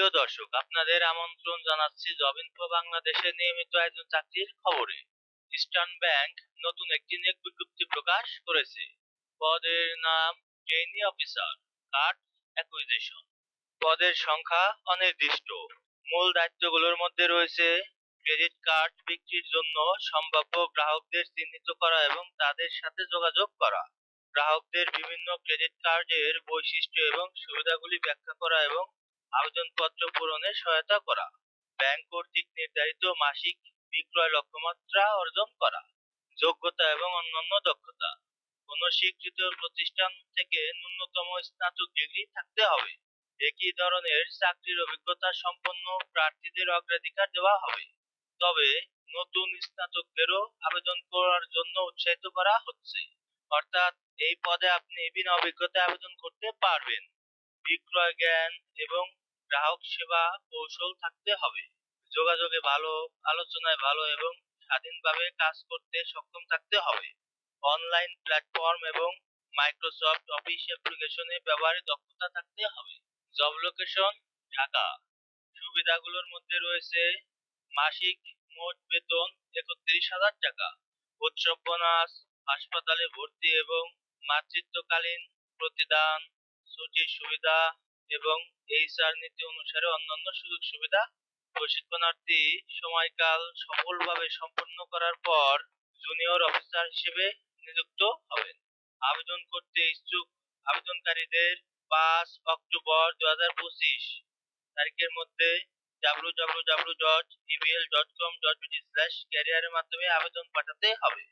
প্রিয় দর্শক, আপনাদের আমন্ত্রণ জানাচ্ছি জব ইনফো বাংলাদেশের নিয়মিত একজন চাকরির খবরে। ইস্টার্ন ব্যাংক নতুন একটি নিয়োগ বিজ্ঞপ্তি প্রকাশ করেছে। পদের নাম ট্রেইনি অফিসার, কার্ড অ্যাকুইজিশন। পদের সংখ্যা অনির্দিষ্ট। মূল দায়িত্বগুলোর মধ্যে রয়েছে ক্রেডিট কার্ড বিক্রির জন্য সম্ভাব্য গ্রাহকদের চিহ্নিত করা এবং তাদের সাথে যোগাযোগ করা, গ্রাহকদের বিভিন্ন ক্রেডিট কার্ডের বৈশিষ্ট্য এবং সুবিধাগুলি ব্যাখ্যা করা এবং আবেদনপত্র পূরণে সহায়তা করা, ব্যাংক কর্তৃক নির্ধারিত মাসিক বিক্রয় লক্ষ্যমাত্রা অর্জন করা। যোগ্যতা এবং অন্যান্য দক্ষতা: কোনো স্বীকৃত প্রতিষ্ঠান থেকে ন্যূনতম স্নাতক ডিগ্রি থাকতে হবে। একই ধরনের চাকরির অভিজ্ঞতা সম্পন্ন প্রার্থীদের অগ্রাধিকার দেওয়া হবে, তবে নতুন স্নাতকদেরও আবেদন করার জন্য উৎসাহিত করা হচ্ছে। অর্থাৎ এই পদে আপনি বিনা অভিজ্ঞতায় আবেদন করতে পারবেন। বিক্রয় জ্ঞান এবং গ্রাহক সেবা কৌশল থাকতে হবে। যোগাযোগে ভালো, আলোচনায় ভালো এবং স্বাধীনভাবে কাজ করতে সক্ষম থাকতে হবে। অনলাইন প্ল্যাটফর্ম এবং মাইক্রোসফট অফিস অ্যাপ্লিকেশনে ব্যবহারে দক্ষতা থাকতে হবে। Job location: Dhaka. সুবিধাগুলোর মধ্যে রয়েছে মাসিক মোট বেতন ৩১,০০০ টাকা, উৎসব বোনাস, হাসপাতালে ভর্তি এবং মাতৃত্বকালীন প্রতিদান, ছুটির সুবিধা এবং এইচআর নীতি অনুসারে অন্যান্য সুযোগ সুবিধা। প্রশিক্ষণার্থী সময়কাল সফলভাবে সম্পন্ন করার পর জুনিয়র অফিসার হিসেবে নিযুক্ত হবেন। আবেদন করতে ইচ্ছুক আবেদনকারীদের ৫ অক্টোবর ২০২৫ তারিখের মধ্যে www.ebl.com.bd/career এর মাধ্যমে আবেদন পাঠাতে হবে।